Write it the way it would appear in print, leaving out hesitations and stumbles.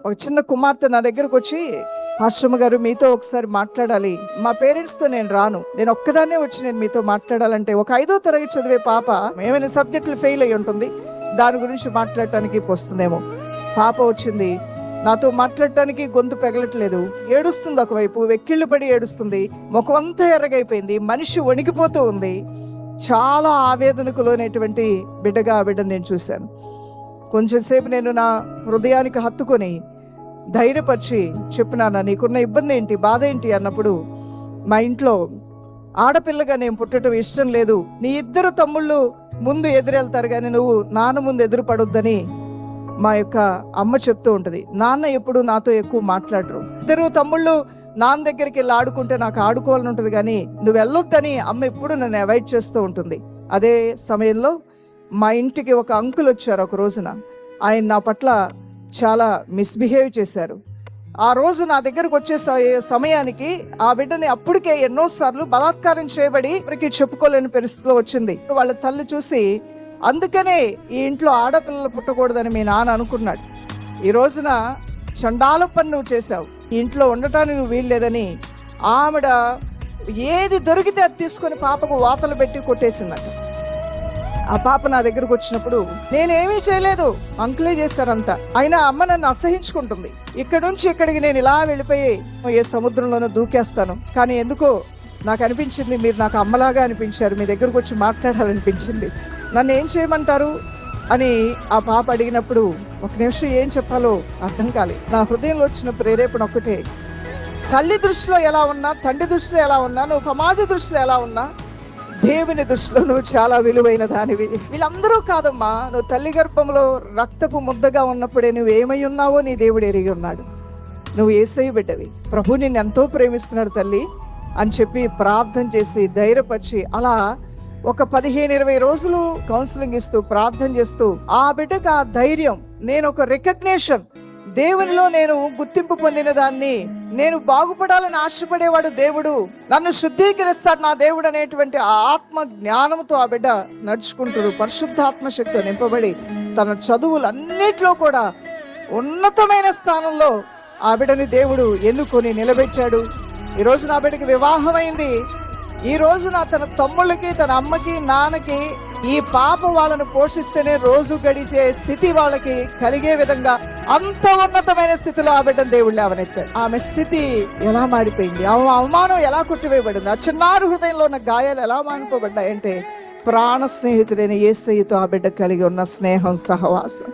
ఒక చిన్న కుమార్తె నా దగ్గరకు వచ్చి, పాస్టమ్మ గారు మీతో ఒకసారి మాట్లాడాలి, మా పేరెంట్స్తో నేను రాను, నేను ఒక్కదాన్నే వచ్చి నేను మీతో మాట్లాడాలంటే, ఒక 5వ తరగతి చదివే పాప ఏమైనా సబ్జెక్టులు ఫెయిల్ అయ్యి ఉంటుంది, దాని గురించి మాట్లాడటానికి వస్తుందేమో. పాప వచ్చింది, నాతో మాట్లాడటానికి గొంతు పెగలట్లేదు, ఏడుస్తుంది, ఒకవైపు వెక్కిళ్ళు పడి ఏడుస్తుంది, ముఖం అంతా ఎర్రగైపోయింది, మనిషి వణికిపోతూ ఉంది. చాలా ఆవేదనకు లోనేటువంటి బిడ్డగా ఆ బిడ్డను నేను చూశాను. కొంచెంసేపు నేను నా హృదయానికి హత్తుకొని ధైర్యపరిచి చెప్పినాను, నీకున్న ఇబ్బంది ఏంటి, బాధ ఏంటి అన్నప్పుడు, మా ఇంట్లో ఆడపిల్లగా నేను పుట్టడం ఇష్టం లేదు, నీ 2 తమ్ముళ్ళు ముందు ఎదురెళ్తారు కానీ నువ్వు నాన్న ముందు ఎదురు పడొద్దని మా యొక్క అమ్మ చెప్తూ ఉంటుంది. నాన్న ఎప్పుడు నాతో ఎక్కువ మాట్లాడరు, 2 తమ్ముళ్ళు నాన్న దగ్గరికి వెళ్ళి ఆడుకుంటే నాకు ఆడుకోవాలని ఉంటుంది కానీ నువ్వు వెళ్ళొద్దని అమ్మ ఎప్పుడు నన్ను అవాయిడ్ చేస్తూ ఉంటుంది. అదే సమయంలో మా ఇంటికి ఒక అంకుల్ వచ్చారు. ఒక రోజున ఆయన నా పట్ల చాలా మిస్బిహేవ్ చేశారు. ఆ రోజు నా దగ్గరకు వచ్చే సమయానికి ఆ బిడ్డని అప్పటికే ఎన్నోసార్లు బలాత్కారం చేయబడి ఇప్పటికీ చెప్పుకోలేని పరిస్థితిలో వచ్చింది. వాళ్ళ తల్లి చూసి, అందుకనే ఈ ఇంట్లో ఆడపిల్లలు పుట్టకూడదని మీ నాన్న అనుకున్నాడు, ఈ రోజున చండాల పని నువ్వు చేశావు, ఈ ఇంట్లో ఉండటానికి నువ్వు వీల్లేదని ఆవిడ ఏది దొరికితే అది తీసుకొని పాపకు వాతలు పెట్టి కొట్టేసిందట. ఆ పాప నా దగ్గరకు వచ్చినప్పుడు, నేనేమీ చేయలేదు, అంకులే చేశారంతా, అయినా అమ్మ నన్ను అసహించుకుంటుంది, ఇక్కడ నుంచి ఇక్కడికి నేను ఇలా వెళ్ళిపోయి ఏ సముద్రంలోనో దూకేస్తాను, కానీ ఎందుకో నాకు అనిపించింది మీరు నాకు అమ్మలాగా అనిపించారు, మీ దగ్గరకు వచ్చి మాట్లాడాలనిపించింది, నన్ను ఏం చేయమంటారు అని ఆ పాప అడిగినప్పుడు ఒక నిమిషం ఏం చెప్పాలో అర్థం కాలేదు. నా హృదయంలో వచ్చిన ప్రేరేపణ ఒక్కటే, తల్లి దృష్టిలో ఎలా ఉన్నా, తండ్రి దృష్టిలో ఎలా ఉన్నా, నువ్వు సమాజ దృష్టిలో ఎలా ఉన్నా, దేవుని దృష్టిలో నువ్వు చాలా విలువైన దానివి. వీళ్ళందరూ కాదమ్మా, నువ్వు తల్లి గర్భంలో రక్తపు ముద్దగా ఉన్నప్పుడే నువ్వు ఏమై ఉన్నావో నీ దేవుడు ఎరిగి ఉన్నాడు, నువ్వు యేసయ్య బిడ్డవి, ప్రభు నిన్ను ఎంతో ప్రేమిస్తున్నాడు తల్లి అని చెప్పి ప్రార్థన చేసి ధైర్యపరిచి, అలా ఒక 15-20 రోజులు కౌన్సిలింగ్ ఇస్తూ ప్రార్థన చేస్తూ ఆ బిడ్డకు ఆ ధైర్యం, నేను ఒక రికగ్నేషన్, దేవునిలో నేను గుర్తింపు పొందిన దాన్ని, నేను బాగుపడాలని ఆశపడేవాడు దేవుడు, నన్ను శుద్ధీకరిస్తాడు నా దేవుడు అనేటువంటి ఆ ఆత్మ జ్ఞానంతో ఆ బిడ్డ నడుచుకుంటూ పరిశుద్ధాత్మ శక్తితో నింపబడి తన చదువులన్నిట్లో కూడా ఉన్నతమైన స్థానంలో ఆ బిడ్డని దేవుడు ఎన్నుకొని నిలబెట్టాడు. ఈరోజు నా బిడ్డకి వివాహమైంది. ఈ రోజున తన తమ్ముళ్ళకి, తన అమ్మకి, నాన్నకి ఈ పాప వాళ్ళను పోషిస్తేనే రోజు గడిచే స్థితి వాళ్ళకి కలిగే విధంగా అంత ఉన్నతమైన స్థితిలో ఆ బిడ్డను దేవుడు లేవనెత్తాడు. ఆమె స్థితి ఎలా మారిపోయింది, ఆమె అవమానం ఎలా కొట్టివేయబడింది, ఆ చిన్నారు హృదయంలో ఉన్న గాయాలు ఎలా మానిపోబడ్డాయంటే ప్రాణ స్నేహితుడైన యేసయ్యతో ఆ బిడ్డ కలిగి ఉన్న స్నేహం, సహవాసం.